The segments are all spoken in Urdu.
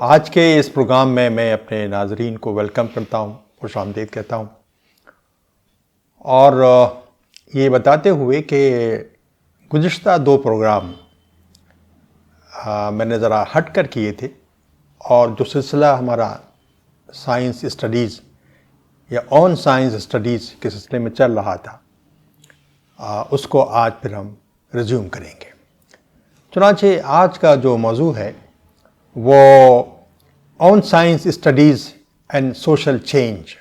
آج کے اس پروگرام میں اپنے ناظرین کو ویلکم کرتا ہوں، خوش آمدید کہتا ہوں، اور یہ بتاتے ہوئے کہ گزشتہ 2 پروگرام میں نے ذرا ہٹ کر کیے تھے، اور جو سلسلہ ہمارا سائنس اسٹڈیز یا آن سائنس اسٹڈیز کے سلسلے میں چل رہا تھا، اس کو آج پھر ہم ریزیوم کریں گے۔ چنانچہ آج کا جو موضوع ہے وہ on science studies and social change,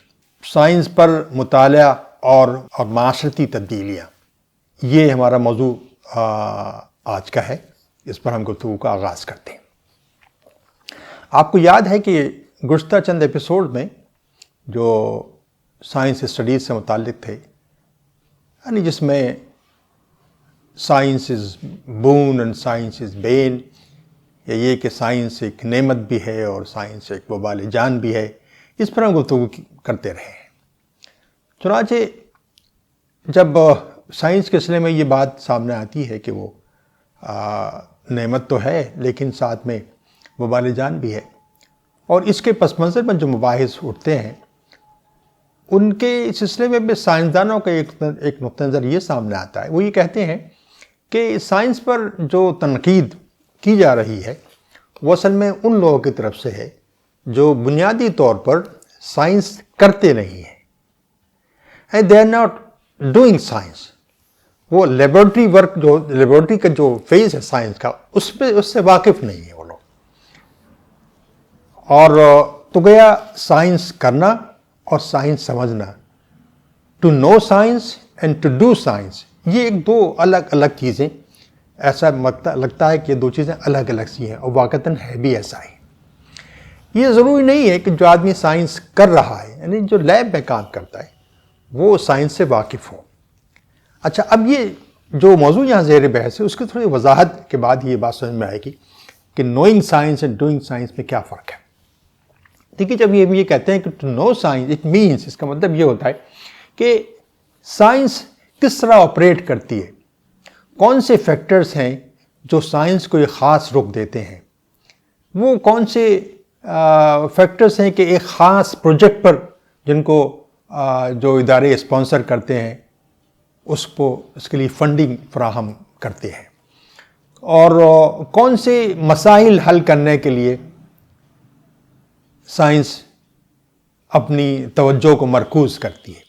science پر مطالعہ اور معاشرتی تبدیلیاں، یہ ہمارا موضوع آج کا ہے۔ اس پر ہم گفتگو کا آغاز کرتے ہیں۔ آپ کو یاد ہے کہ گزشتہ چند ایپیسوڈ میں جو سائنس اسٹڈیز سے متعلق تھے، یعنی جس میں science is boon and science is bane, یا یہ کہ سائنس ایک نعمت بھی ہے اور سائنس ایک وبال جان بھی ہے، اس پر ہم گفتگو کرتے رہے ہیں۔ چنانچہ جب سائنس کے سلسلے میں یہ بات سامنے آتی ہے کہ وہ نعمت تو ہے لیکن ساتھ میں وبال جان بھی ہے، اور اس کے پس منظر میں جو مباحث اٹھتے ہیں ان کے سلسلے میں بھی سائنسدانوں کا ایک نقطہ نظر یہ سامنے آتا ہے۔ وہ یہ کہتے ہیں کہ سائنس پر جو تنقید کی جا رہی ہے وہ اصل میں ان لوگوں کی طرف سے ہے جو بنیادی طور پر سائنس کرتے نہیں ہیں، they are not doing science. وہ لیبورٹری ورک، جو لیبورٹری کا جو فیز ہے سائنس کا، اس سے واقف نہیں ہے وہ لوگ۔ اور تو گیا سائنس کرنا اور سائنس سمجھنا، to know science and to do science, یہ ایک 2 الگ الگ چیزیں، ایسا لگتا ہے کہ یہ 2 چیزیں الگ الگ سی ہیں، اور واقعتاً ہے بھی ایسا ہی۔ یہ ضروری نہیں ہے کہ جو آدمی سائنس کر رہا ہے، یعنی جو لیب میں کام کرتا ہے، وہ سائنس سے واقف ہو۔ اچھا، اب یہ جو موضوع یہاں زیر بحث ہے اس کی تھوڑی وضاحت کے بعد یہ بات سمجھ میں آئے گی کہ knowing science and doing science میں کیا فرق ہے۔ دیکھیے، جب یہ کہتے ہیں کہ to know science, it means, اس کا مطلب یہ ہوتا ہے کہ سائنس کس طرح آپریٹ کرتی ہے، کون سے فیکٹرز ہیں جو سائنس کو ایک خاص رخ دیتے ہیں، وہ کون سے فیکٹرز ہیں کہ ایک خاص پروجیکٹ پر جن کو جو ادارے اسپانسر کرتے ہیں اس کے لیے فنڈنگ فراہم کرتے ہیں، اور کون سے مسائل حل کرنے کے لیے سائنس اپنی توجہ کو مرکوز کرتی ہے۔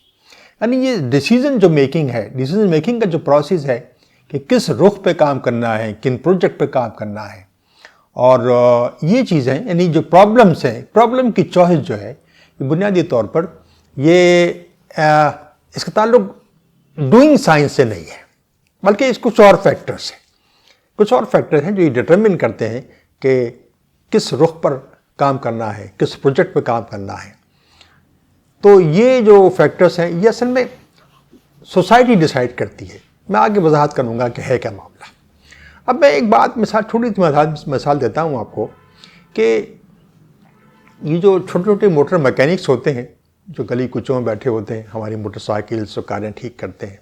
یعنی یہ ڈیسیزن جو میکنگ ہے، ڈیسیزن میکنگ کا جو پروسیس ہے کہ کس رخ پہ کام کرنا ہے، کن پروجیکٹ پہ کام کرنا ہے، اور یہ چیزیں، یعنی جو پرابلمس ہیں، پرابلم کی چوائس جو ہے، یہ بنیادی طور پر یہ اس کا تعلق ڈوئنگ سائنس سے نہیں ہے، بلکہ اس کچھ اور فیکٹرز ہیں۔ کچھ اور فیکٹرز ہیں جو یہ ڈٹرمن کرتے ہیں کہ کس رخ پر کام کرنا ہے، کس پروجیکٹ پہ کام کرنا ہے۔ تو یہ جو فیکٹرز ہیں یہ اصل میں سوسائٹی ڈیسائیڈ کرتی ہے۔ میں آگے وضاحت کروں گا کہ ہے کیا معاملہ۔ اب میں ایک بات تھوڑی مثال دیتا ہوں آپ کو کہ یہ جو چھوٹے چھوٹے موٹر میکینکس ہوتے ہیں جو گلی کوچوں میں بیٹھے ہوتے ہیں، ہماری موٹر سائیکلز اور کاریں ٹھیک کرتے ہیں،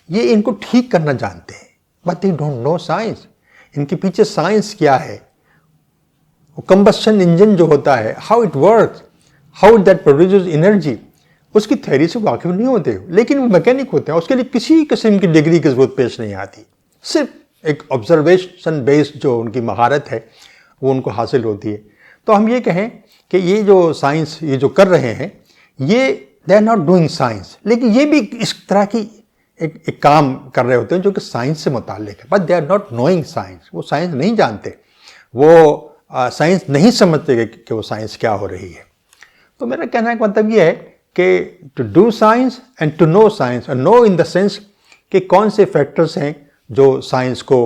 یہ ان کو ٹھیک کرنا جانتے ہیں، but they don't know science. ان کے پیچھے سائنس کیا ہے، وہ کمبسشن انجن جو ہوتا ہے، how it works, how that produces energy, اس کی تھیوری سے واقف نہیں ہوتے، لیکن وہ میکینک ہوتے ہیں، اس کے لیے کسی قسم کی ڈگری کی ضرورت پیش نہیں آتی، صرف ایک آبزرویشن بیسڈ جو ان کی مہارت ہے وہ ان کو حاصل ہوتی ہے۔ تو ہم یہ کہیں کہ یہ جو سائنس یہ جو کر رہے ہیں، یہ they are not doing science, لیکن یہ بھی اس طرح کی ایک کام کر رہے ہوتے ہیں جو کہ سائنس سے متعلق ہے، but they are not knowing science. وہ سائنس نہیں جانتے، وہ سائنس نہیں سمجھتے کہ وہ سائنس کیا ہو رہی ہے۔ تو میرا کہنے کا مطلب یہ ہے کہ to do science and to know science, اور نو ان دا سینس کہ کون سے فیکٹرز ہیں جو سائنس کو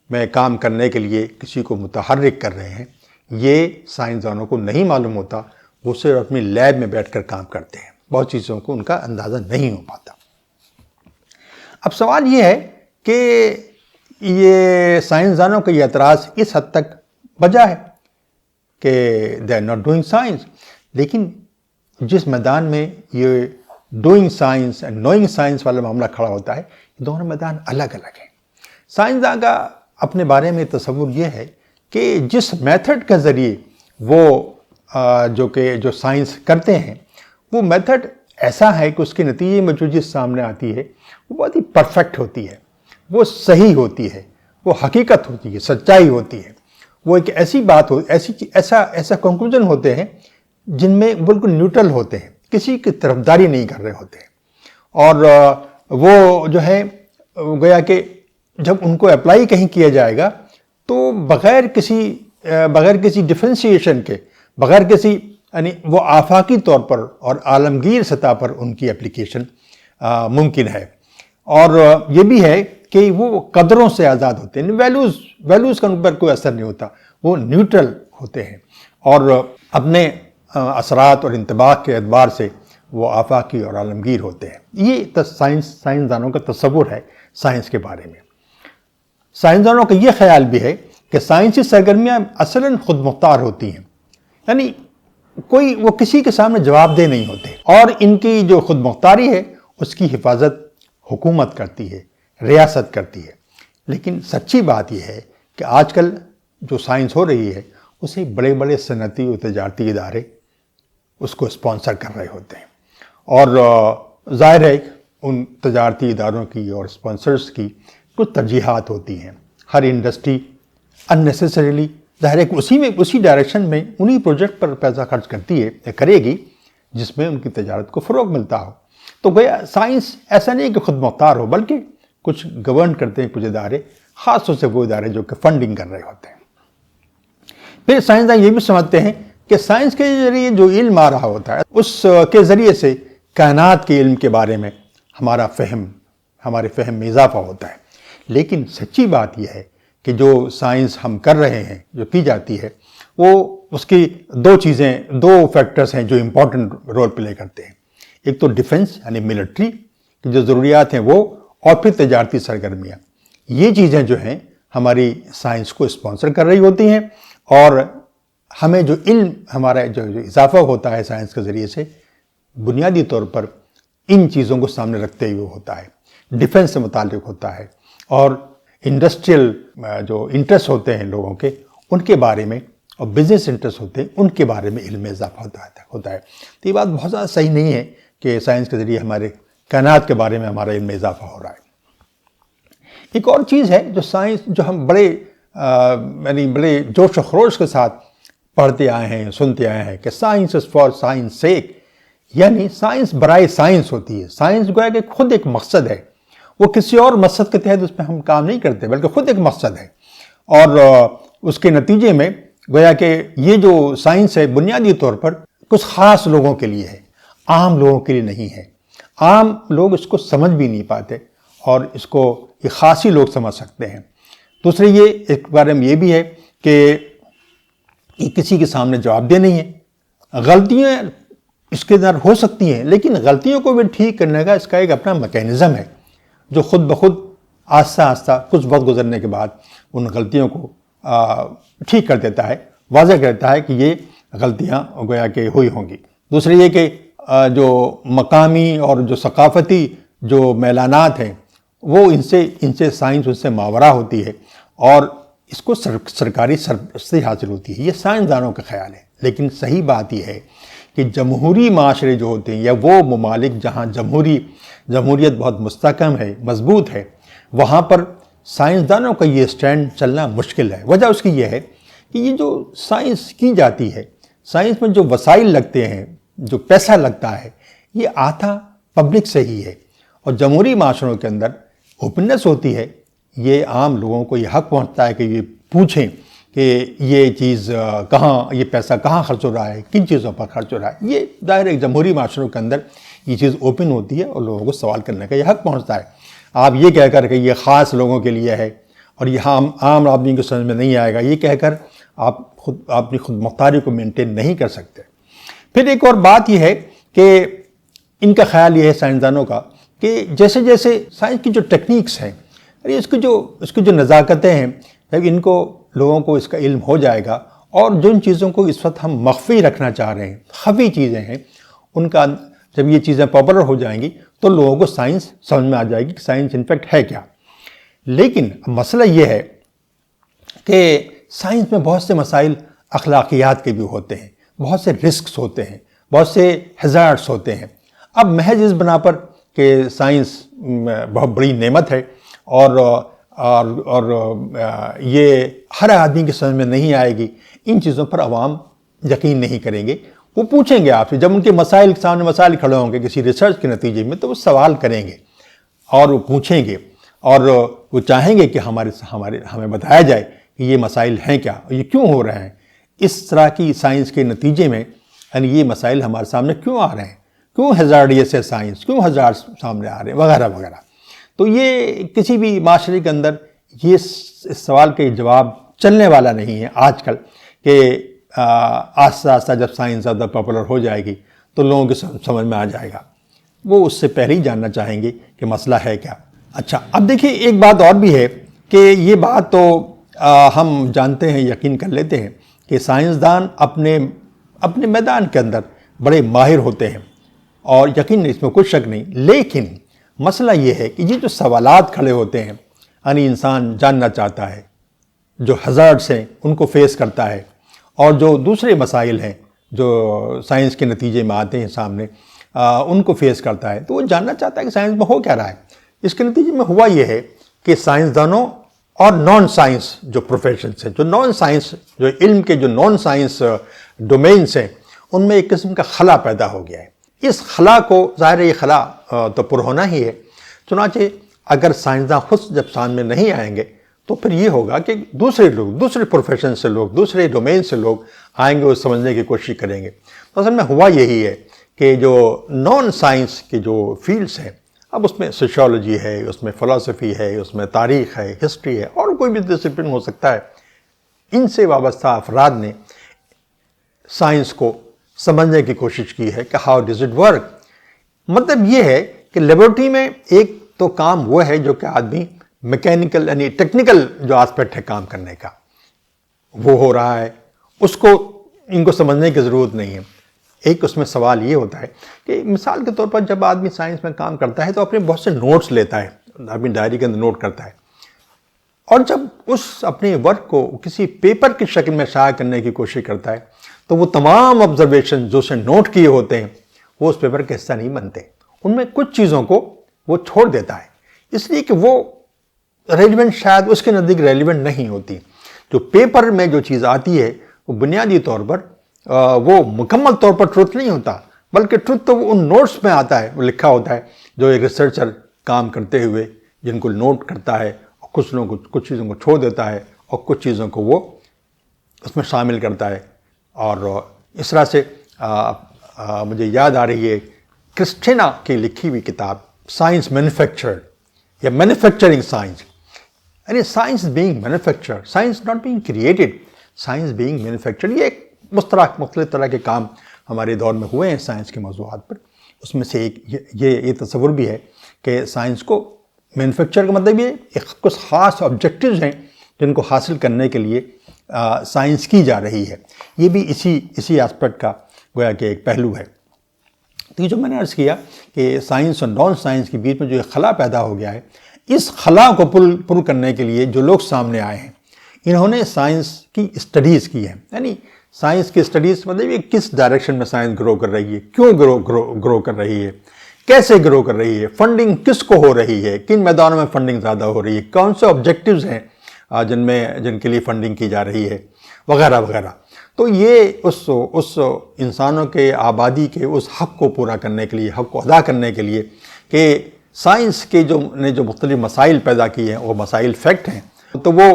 میں کام کرنے کے لیے کسی کو متحرک کر رہے ہیں، یہ سائنسدانوں کو نہیں معلوم ہوتا، وہ صرف اپنی لیب میں بیٹھ کر کام کرتے ہیں، بہت چیزوں کو ان کا اندازہ نہیں ہو پاتا۔ اب سوال یہ ہے کہ یہ سائنسدانوں کا یہ اعتراض اس حد تک بجا ہے کہ they are not doing science, لیکن جس میدان میں یہ doing science and knowing science والا معاملہ کھڑا ہوتا ہے، یہ دونوں میدان الگ الگ ہیں۔ سائنسداں کا اپنے بارے میں تصور یہ ہے کہ جس میتھڈ کے ذریعے وہ جو سائنس کرتے ہیں وہ میتھڈ ایسا ہے کہ اس کے نتیجے میں جو چیز سامنے آتی ہے وہ بہت ہی پرفیکٹ ہوتی ہے، وہ صحیح ہوتی ہے، وہ حقیقت ہوتی ہے، سچائی ہوتی ہے، وہ ایک ایسی بات ہو ایسا کنکلوژن ہوتے ہیں جن میں بالکل نیوٹرل ہوتے ہیں، کسی کی طرفداری نہیں کر رہے ہوتے ہیں، اور وہ جو ہے گویا کہ جب ان کو اپلائی کہیں کیا جائے گا تو بغیر کسی ڈفرینسیشن کے، بغیر کسی یعنی وہ آفاقی طور پر اور عالمگیر سطح پر ان کی اپلیکیشن ممکن ہے، اور یہ بھی ہے کہ وہ قدروں سے آزاد ہوتے ہیں، ویلیوز کا ان پر کوئی اثر نہیں ہوتا، وہ نیوٹرل ہوتے ہیں، اور اپنے اثرات اور انطباق کے اعتبار سے وہ آفاقی اور عالمگیر ہوتے ہیں۔ یہ سائنسدانوں کا تصور ہے سائنس کے بارے میں۔ سائنسدانوں کا یہ خیال بھی ہے کہ سائنسی سرگرمیاں اصلاً خود مختار ہوتی ہیں، یعنی وہ کسی کے سامنے جواب دہ نہیں ہوتے، اور ان کی جو خود مختاری ہے اس کی حفاظت حکومت کرتی ہے، ریاست کرتی ہے۔ لیکن سچی بات یہ ہے کہ آج کل جو سائنس ہو رہی ہے اسے بڑے بڑے صنعتی و تجارتی ادارے اس کو اسپانسر کر رہے ہوتے ہیں، اور ظاہر ہے ان تجارتی اداروں کی اور اسپانسرز کی کچھ ترجیحات ہوتی ہیں۔ ہر انڈسٹری اننیسیسریلی ظاہر ہے کہ اسی ڈائریکشن میں انہی پروجیکٹ پر پیسہ خرچ کرے گی جس میں ان کی تجارت کو فروغ ملتا ہو۔ تو گویا سائنس ایسا نہیں کہ خود مختار ہو، بلکہ کچھ گورن کرتے ہیں کچھ ادارے، خاص طور سے وہ ادارے جو کہ فنڈنگ کر رہے ہوتے ہیں۔ پھر سائنسدان یہ بھی سمجھتے ہیں کہ سائنس کے ذریعے جو علم آ رہا ہوتا ہے اس کے ذریعے سے کائنات کے علم کے بارے میں ہمارے فہم میں اضافہ ہوتا ہے۔ لیکن سچی بات یہ ہے کہ جو سائنس ہم کر رہے ہیں، جو کی جاتی ہے، وہ اس کی دو فیکٹرز ہیں جو امپورٹنٹ رول پلے کرتے ہیں۔ ایک تو ڈیفنس یعنی ملٹری کی جو ضروریات ہیں وہ، اور پھر تجارتی سرگرمیاں۔ یہ چیزیں جو ہیں ہماری سائنس کو اسپانسر کر رہی ہوتی ہیں، اور ہمیں جو علم ہمارا جو اضافہ ہوتا ہے سائنس کے ذریعے سے، بنیادی طور پر ان چیزوں کو سامنے رکھتے ہوئے ہوتا ہے، ڈیفنس سے متعلق ہوتا ہے، اور انڈسٹریل جو انٹرسٹ ہوتے ہیں لوگوں کے ان کے بارے میں، اور بزنس انٹرسٹ ہوتے ہیں ان کے بارے میں علم میں اضافہ ہوتا ہے۔ تو یہ بات بہت زیادہ صحیح نہیں ہے کہ سائنس کے ذریعے ہمارے کائنات کے بارے میں ہمارا علم میں اضافہ ہو رہا ہے۔ ایک اور چیز ہے جو ہم بڑے جوش و خروش کے ساتھ پڑھتے آئے ہیں، سنتے آئے ہیں کہ سائنس از فار سائنس سیک، یعنی سائنس برائے سائنس ہوتی ہے۔ سائنس گویا کہ خود ایک مقصد ہے، وہ کسی اور مقصد کے تحت اس پہ ہم کام نہیں کرتے، بلکہ خود ایک مقصد ہے، اور اس کے نتیجے میں گویا کہ یہ جو سائنس ہے بنیادی طور پر کچھ خاص لوگوں کے لیے ہے، عام لوگوں کے لیے نہیں ہے۔ عام لوگ اس کو سمجھ بھی نہیں پاتے، اور اس کو یہ خاص ہی لوگ سمجھ سکتے ہیں۔ دوسرے ایک بارے میں یہ بھی ہے کہ یہ کسی کے سامنے جواب دہ نہیں ہے۔ غلطیاں اس کے اندر ہو سکتی ہیں، لیکن غلطیوں کو بھی ٹھیک کرنے کا اس کا ایک اپنا میکینزم ہے جو خود بخود آہستہ آہستہ کچھ وقت گزرنے کے بعد ان غلطیوں کو ٹھیک کر دیتا ہے، واضح کرتا ہے کہ یہ غلطیاں گویا کہ ہوئی ہوں گی۔ دوسرے یہ کہ جو مقامی اور جو ثقافتی جو میلانات ہیں وہ ان سے سائنس ان سے ماورا ہوتی ہے، اور اس کو سرکاری سرپرستی حاصل ہوتی ہے۔ یہ سائنسدانوں کا خیال ہے، لیکن صحیح بات یہ ہے کہ جمہوری معاشرے جو ہوتے ہیں، یا وہ ممالک جہاں جمہوریت بہت مستحکم ہے، مضبوط ہے، وہاں پر سائنسدانوں کا یہ سٹینڈ چلنا مشکل ہے۔ وجہ اس کی یہ ہے کہ یہ جو سائنس کی جاتی ہے، سائنس میں جو وسائل لگتے ہیں، جو پیسہ لگتا ہے، یہ آتا پبلک سے ہی ہے، اور جمہوری معاشروں کے اندر اوپننس ہوتی ہے، یہ عام لوگوں کو یہ حق پہنچتا ہے کہ یہ پوچھیں کہ یہ چیز یہ پیسہ کہاں خرچ ہو رہا ہے، کن چیزوں پر خرچ ہو رہا ہے۔ یہ ظاہر ایک جمہوری معاشروں کے اندر یہ چیز اوپن ہوتی ہے، اور لوگوں کو سوال کرنے کا یہ حق پہنچتا ہے۔ آپ یہ کہہ کر کہ یہ خاص لوگوں کے لیے ہے اور یہ عام آدمی کو سمجھ میں نہیں آئے گا، یہ کہہ کر آپ اپنی خود مختاری کو مینٹین نہیں کر سکتے۔ پھر ایک اور بات یہ ہے کہ ان کا خیال یہ ہے سائنسدانوں کا کہ جیسے جیسے سائنس کی جو ٹیکنیکس ہیں، اس کی جو نزاکتیں ہیں، جب ان کو لوگوں کو اس کا علم ہو جائے گا، اور جن چیزوں کو اس وقت ہم مخفی رکھنا چاہ رہے ہیں، خفی چیزیں ہیں، ان کا جب یہ چیزیں پاپولر ہو جائیں گی تو لوگوں کو سائنس سمجھ میں آ جائے گی کہ سائنس انفیکٹ ہے کیا۔ لیکن مسئلہ یہ ہے کہ سائنس میں بہت سے مسائل اخلاقیات کے بھی ہوتے ہیں، بہت سے رسکس ہوتے ہیں، بہت سے ہیزارڈس ہوتے ہیں۔ اب محض اس بنا پر کہ سائنس بہت بڑی نعمت ہے اور یہ ہر آدمی کی سمجھ میں نہیں آئے گی، ان چیزوں پر عوام یقین نہیں کریں گے۔ وہ پوچھیں گے آپ سے، جب ان کے مسائل سامنے مسائل کھڑے ہوں گے کسی ریسرچ کے نتیجے میں، تو وہ سوال کریں گے اور وہ پوچھیں گے اور وہ چاہیں گے کہ ہمیں بتایا جائے کہ یہ مسائل ہیں کیا، یہ کیوں ہو رہے ہیں، اس طرح کی سائنس کے نتیجے میں یعنی یہ مسائل ہمارے سامنے کیوں آ رہے ہیں، کیوں ہیزارڈیس ہے سائنس، کیوں ہزار سامنے آ رہے ہیں، وغیرہ وغیرہ۔ تو یہ کسی بھی معاشرے کے اندر یہ اس سوال کا جواب چلنے والا نہیں ہے آج کل کہ آہستہ آہستہ جب سائنس زیادہ پاپولر ہو جائے گی تو لوگوں کی سمجھ میں آ جائے گا۔ وہ اس سے پہلے ہی جاننا چاہیں گے کہ مسئلہ ہے کیا۔ اچھا، اب دیکھیے ایک بات اور بھی ہے کہ یہ بات تو ہم جانتے ہیں، یقین کر لیتے ہیں کہ سائنسدان اپنے میدان کے اندر بڑے ماہر ہوتے ہیں اور یقین اس میں کوئی شک نہیں، لیکن مسئلہ یہ ہے کہ یہ جو سوالات کھڑے ہوتے ہیں، یعنی انسان جاننا چاہتا ہے، جو ہزارڈس ہیں ان کو فیس کرتا ہے، اور جو دوسرے مسائل ہیں جو سائنس کے نتیجے میں آتے ہیں سامنے ان کو فیس کرتا ہے، تو وہ جاننا چاہتا ہے کہ سائنس میں ہو کیا رہا ہے۔ اس کے نتیجے میں ہوا یہ ہے کہ سائنسدانوں اور نان سائنس جو پروفیشنس ہیں، جو نان سائنس جو علم کے جو نان سائنس ڈومینس ہیں، ان میں ایک قسم کا خلا پیدا ہو گیا ہے۔ اس خلا کو ظاہر یہ خلا تو پر ہونا ہی ہے، چنانچہ اگر سائنسداں خود جب سامنے نہیں آئیں گے تو پھر یہ ہوگا کہ دوسرے لوگ، دوسرے پروفیشن سے لوگ، دوسرے ڈومین سے لوگ آئیں گے اور سمجھنے کی کوشش کریں گے۔ تو اصل میں ہوا یہی ہے کہ جو نان سائنس کے جو فیلڈس ہیں، اب اس میں سوشیولوجی ہے، اس میں فلسفی ہے، اس میں تاریخ ہے، ہسٹری ہے، اور کوئی بھی ڈسپلن ہو سکتا ہے، ان سے وابستہ افراد نے سائنس کو سمجھنے کی کوشش کی ہے کہ ہاؤ ڈز اٹ ورک۔ مطلب یہ ہے کہ لیبورٹری میں ایک تو کام وہ ہے جو کہ آدمی میکینیکل یعنی ٹیکنیکل جو آسپیکٹ ہے کام کرنے کا وہ ہو رہا ہے، اس کو ان کو سمجھنے کی ضرورت نہیں ہے۔ ایک اس میں سوال یہ ہوتا ہے کہ مثال کے طور پر جب آدمی سائنس میں کام کرتا ہے تو اپنے بہت سے نوٹس لیتا ہے، اپنی ڈائری کے اندر نوٹ کرتا ہے، اور جب اس اپنے ورک کو کسی پیپر کی شکل میں شائع کرنے کی کوشش کرتا ہے تو وہ تمام آبزرویشن جو اسے نوٹ کیے ہوتے ہیں وہ اس پیپر کا حصہ نہیں بنتے، ان میں کچھ چیزوں کو وہ چھوڑ دیتا ہے، اس لیے کہ وہ ریلیونٹ شاید اس کے نزدیک ریلیونٹ نہیں ہوتی۔ جو پیپر میں جو چیز آتی ہے وہ بنیادی طور پر وہ مکمل طور پر ٹروتھ نہیں ہوتا، بلکہ ٹروتھ تو وہ ان نوٹس میں آتا ہے، وہ لکھا ہوتا ہے جو ایک ریسرچر کام کرتے ہوئے جن کو نوٹ کرتا ہے، اور کچھ لوگوں کو کچھ چیزوں کو چھوڑ دیتا ہے اور کچھ چیزوں کو وہ اس میں شامل کرتا ہے۔ اور اس طرح سے مجھے یاد آ رہی ہے کرسٹینا کی لکھی ہوئی کتاب سائنس مینوفیکچرڈ یا مینوفیکچرنگ سائنس، یعنی science being manufacture, science not being created, science being manufactured. یہ ایک مختلف طرح کے کام ہمارے دور میں ہوئے ہیں سائنس کے موضوعات پر، اس میں سے ایک یہ تصور بھی ہے کہ سائنس کو مینوفیکچر کا مطلب یہ کچھ خاص آبجیکٹیوز ہیں جن کو حاصل کرنے کے لیے سائنس کی جا رہی ہے۔ یہ بھی اسی آسپیکٹ کا گویا کہ ایک پہلو ہے۔ تو یہ جو میں نے عرض کیا کہ سائنس اور نان سائنس کے بیچ میں جو خلا پیدا ہو گیا ہے، اس خلا کو پر کرنے کے لیے جو لوگ سامنے آئے ہیں انہوں نے سائنس کی اسٹڈیز کی ہیں، یعنی سائنس کی اسٹڈیز مطلب یہ کس ڈائریکشن میں سائنس گرو کر رہی ہے، کیوں گرو کر رہی ہے، کیسے گرو کر رہی ہے، فنڈنگ کس کو ہو رہی ہے، کن میدانوں میں فنڈنگ زیادہ ہو رہی ہے، کون سے آبجیکٹیوز ہیں جن کے لیے فنڈنگ کی جا رہی ہے، وغیرہ وغیرہ۔ تو یہ اس انسانوں کے آبادی کے اس حق کو پورا کرنے کے لیے، حق کو ادا کرنے کے لیے کہ سائنس کے جو مختلف مسائل پیدا کیے ہیں وہ مسائل فیکٹ ہیں، تو وہ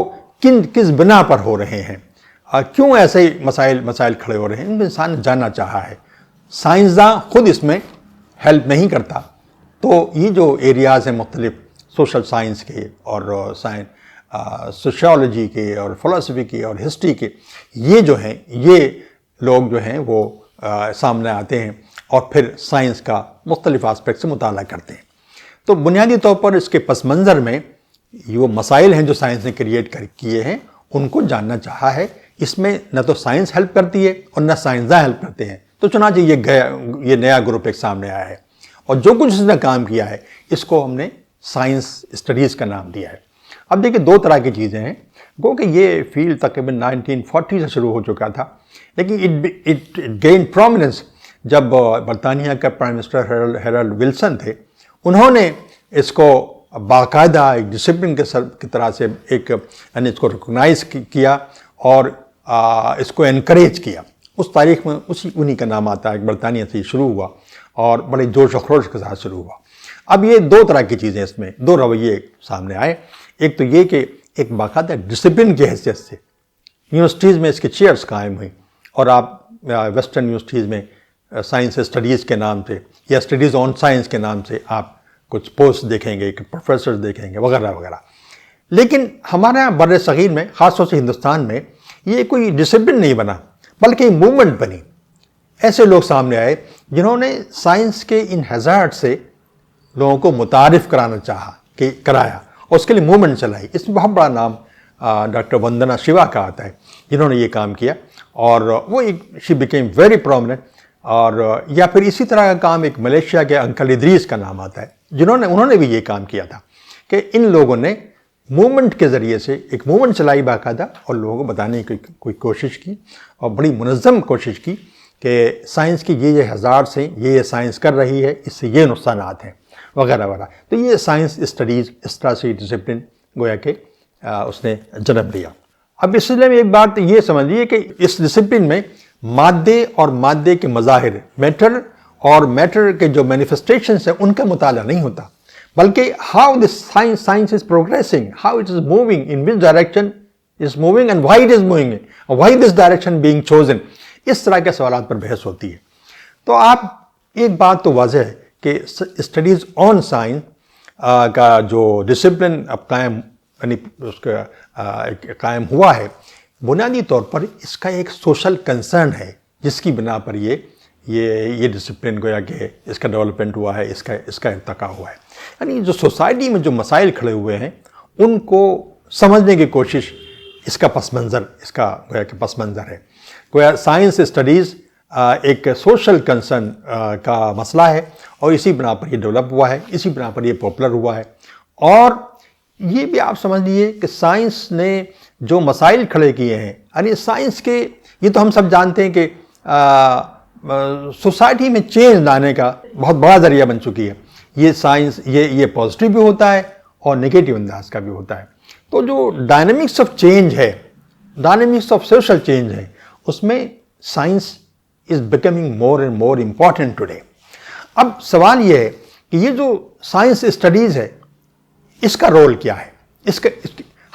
کس بنا پر ہو رہے ہیں، کیوں ایسے مسائل کھڑے ہو رہے ہیں، ان کو انسان نے جاننا چاہا ہے۔ سائنسداں خود اس میں ہیلپ نہیں کرتا، تو یہ جو ایریاز ہیں مختلف سوشل سائنس کے اور سوشیولوجی کے اور فلسفی کے اور ہسٹری کے، یہ جو ہیں یہ لوگ جو ہیں وہ سامنے آتے ہیں اور پھر سائنس کا مختلف آسپیکٹ سے مطالعہ کرتے ہیں۔ تو بنیادی طور پر اس کے پس منظر میں یہ وہ مسائل ہیں جو سائنس نے کریٹ کیے ہیں ان کو جاننا چاہا ہے۔ اس میں نہ تو سائنس ہیلپ کرتی ہے اور نہ سائنسداں ہیلپ کرتے ہیں، تو چنانچہ یہ نیا گروپ ایک سامنے آیا ہے، اور جو کچھ اس نے کام کیا ہے اس کو ہم نے سائنس اسٹڈیز کا نام دیا ہے۔ اب دیکھیں دو طرح کی چیزیں ہیں، گو کہ یہ فیلڈ تقریباً 1940 سے شروع ہو چکا تھا، لیکن اٹ گین پرومیننس جب برطانیہ کا پرائم منسٹر ہیرالڈ ولسن تھے. انہوں نے اس کو باقاعدہ ایک ڈسپلن کی طرح سے یعنی اس کو ریکگنائز کیا اور اس کو انکریج کیا. اس تاریخ میں انہی کا نام آتا ہے. برطانیہ سے شروع ہوا اور بڑے جوش و خروش کے ساتھ شروع ہوا. اب یہ دو طرح کی چیزیں، اس میں دو رویے سامنے آئے. ایک تو یہ کہ ایک باقاعدہ ڈسپلن کی حیثیت سے یونیورسٹیز میں اس کی چیئرز قائم ہوئیں، اور آپ ویسٹرن یونیورسٹیز میں سائنس اسٹڈیز کے نام سے یا اسٹڈیز آن سائنس کے نام سے آپ کچھ پوسٹ دیکھیں گے، پروفیسرز دیکھیں گے وغیرہ وغیرہ. لیکن ہمارے یہاں بر صغیر میں، خاص طور سے ہندوستان میں، یہ کوئی ڈسپلن نہیں بنا بلکہ موومنٹ بنی. ایسے لوگ سامنے آئے جنہوں نے سائنس کے ان ہیزارڈ سے لوگوں کو متعارف کرایا اور اس کے لیے موومنٹ چلائی. اس میں بہت بڑا نام ڈاکٹر وندنا شیوا کا آتا ہے جنہوں نے یہ کام کیا، اور وہ شی بیکیم ویری پرومیننٹ. اور یا پھر اسی طرح کا کام ایک ملیشیا کے انکل ادریس کا نام آتا ہے انہوں نے بھی یہ کام کیا تھا کہ ان لوگوں نے موومنٹ کے ذریعے سے ایک موومنٹ چلائی باقاعدہ، اور لوگوں کو بتانے کی کوئی کوشش کی، اور بڑی منظم کوشش کی کہ سائنس کی یہ ہزارڈس ہیں، یہ سائنس کر رہی ہے، اس سے یہ نقصانات ہیں وغیرہ وغیرہ. تو یہ سائنس اسٹڈیز اس طرح سے ڈسپلن گویا کہ اس نے جنم لیا. اب اس سلسلے میں ایک بات یہ سمجھیے کہ اس ڈسپلن میں مادے اور مادے کے مظاہر، میٹر اور میٹر کے جو مینیفیسٹیشنس ہیں ان کا مطالعہ نہیں ہوتا، بلکہ how this science is progressing, how it is moving, in which direction is moving and why it is moving, why this direction being chosen. اس طرح کے سوالات پر بحث ہوتی ہے. تو آپ ایک بات تو واضح ہے کہ اسٹڈیز آن سائنس کا جو ڈسپلن اب قائم ہوا ہے، بنیادی طور پر اس کا ایک سوشل کنسرن ہے جس کی بنا پر یہ ڈسپلن گویا کہ اس کا ڈیولپمنٹ ہوا ہے، اس کا ارتقا ہوا ہے. یعنی جو سوسائٹی میں جو مسائل کھڑے ہوئے ہیں ان کو سمجھنے کی کوشش اس کا پس منظر ہے. گویا سائنس اسٹڈیز ایک سوشل کنسرن کا مسئلہ ہے، اور اسی بنا پر یہ ڈیولپ ہوا ہے، اسی بنا پر یہ پاپولر ہوا ہے. اور یہ بھی آپ سمجھ لیجیے کہ سائنس نے جو مسائل کھڑے کیے ہیں، یعنی سائنس کے، یہ تو ہم سب جانتے ہیں کہ سوسائٹی میں چینج لانے کا بہت بڑا ذریعہ بن چکی ہے. یہ سائنس یہ پازیٹیو بھی ہوتا ہے اور نگیٹو انداز کا بھی ہوتا ہے. تو جو ڈائنامکس آف چینج ہے، ڈائنامکس آف سوشل چینج ہے، اس میں science is becoming more and more important today. اب سوال یہ ہے کہ یہ جو سائنس اسٹڈیز ہے اس کا رول کیا ہے؟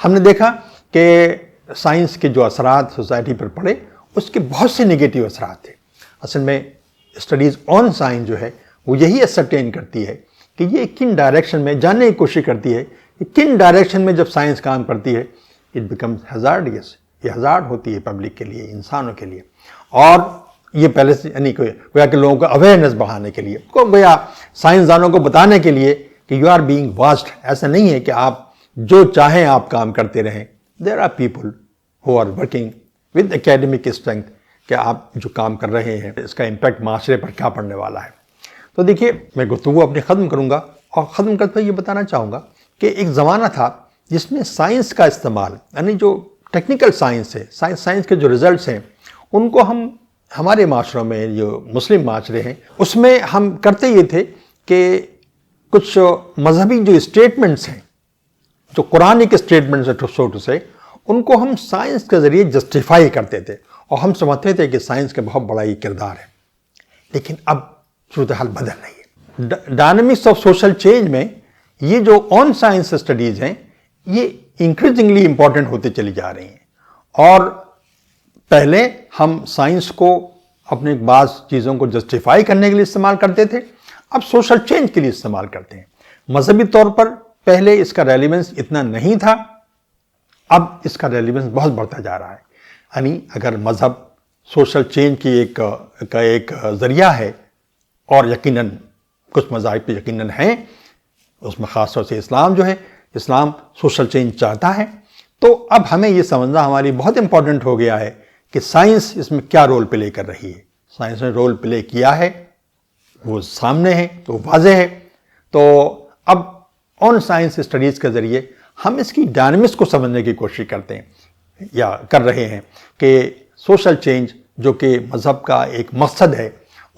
ہم نے دیکھا کہ سائنس کے جو اثرات سوسائٹی پر پڑے اس کے بہت سے نگیٹو اثرات تھے. اصل میں اسٹڈیز آن سائنس جو ہے وہ یہی اسرٹین کرتی ہے کہ یہ کن ڈائریکشن میں جاننے کی کوشش کرتی ہے کہ کن ڈائریکشن میں جب سائنس کام کرتی ہے اٹ بیکمز ہیزارڈیس. یہ ہزارڈ ہوتی ہے پبلک کے لیے، انسانوں کے لیے. اور یہ پہلے سے یعنی گویا کہ لوگوں کو اویئرنیس بڑھانے کے لیے، گویا سائنسدانوں کو بتانے کے لیے کہ یو آر بینگ واسڈ. ایسا نہیں ہے کہ آپ جو چاہیں آپ کام کرتے رہیں. There are people who are working with academic strength کہ آپ جو کام کر رہے ہیں اس کا امپیکٹ معاشرے پر کیا پڑنے والا ہے. تو دیکھیے، میں گفتگو اپنی ختم کروں گا، اور ختم کرتے ہوئے یہ بتانا چاہوں گا کہ ایک زمانہ تھا جس میں سائنس کا استعمال، یعنی جو ٹیکنیکل سائنس ہے، سائنس کے جو ریزلٹس ہیں ان کو ہم ہمارے معاشروں میں، جو مسلم معاشرے ہیں اس میں ہم کرتے یہ تھے کہ کچھ مذہبی جو اسٹیٹمنٹس ہیں، جو قرآنک اسٹیٹمنٹس ہیں ٹو سے، ان کو ہم سائنس کے ذریعے جسٹیفائی کرتے تھے، اور ہم سمجھتے تھے کہ سائنس کا بہت بڑا یہ کردار ہے. لیکن اب صورتحال بدل رہی ہے. ڈائنامکس آف سوشل چینج میں یہ جو آن سائنس اسٹڈیز ہیں یہ انکریزنگلی امپورٹنٹ ہوتے چلی جا رہی ہیں. اور پہلے ہم سائنس کو اپنے بعض چیزوں کو جسٹیفائی کرنے کے لیے استعمال کرتے تھے، اب سوشل چینج کے لیے استعمال کرتے ہیں. مذہبی طور پر پہلے اس کا ریلیونس اتنا نہیں تھا، اب اس کا ریلیونس بہت بڑھتا جا رہا ہے. یعنی اگر مذہب سوشل چینج کی ایک ذریعہ ہے، اور یقیناً کچھ مذاہب پہ یقیناً ہیں، اس میں خاص طور سے اسلام جو ہے، اسلام سوشل چینج چاہتا ہے، تو اب ہمیں یہ سمجھنا ہماری بہت امپورٹنٹ ہو گیا ہے کہ سائنس اس میں کیا رول پلے کر رہی ہے. سائنس نے رول پلے کیا ہے، وہ سامنے ہے، تو واضح ہے. تو اب آن سائنس اسٹڈیز کے ذریعے ہم اس کی ڈائنامکس کو سمجھنے کی کوشش کرتے ہیں یا کر رہے ہیں کہ سوشل چینج جو کہ مذہب کا ایک مقصد ہے،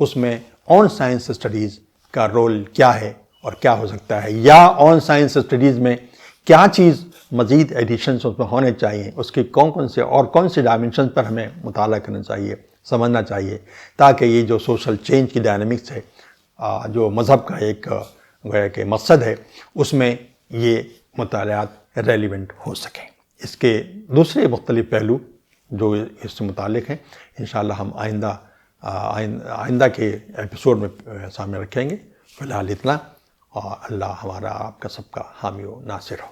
اس میں آن سائنس اسٹڈیز کا رول کیا ہے اور کیا ہو سکتا ہے، یا آن سائنس اسٹڈیز میں کیا چیز مزید ایڈیشنز اس میں ہونے چاہیے، اس کی کون سی ڈائمنشن پر ہمیں مطالعہ کرنا چاہیے، سمجھنا چاہیے، تاکہ یہ جو سوشل چینج کی ڈائنامکس ہے، جو مذہب کا ایک گویا کہ مقصد ہے، اس میں یہ مطالعات ریلیونٹ ہو سکیں۔ اس کے دوسرے مختلف پہلو جو اس سے متعلق ہیں انشاءاللہ ہم آئندہ کے ایپیسوڈ میں سامنے رکھیں گے۔ فی الحال اتنا، اور اللہ ہمارا آپ کا سب کا حامی و ناصر ہو۔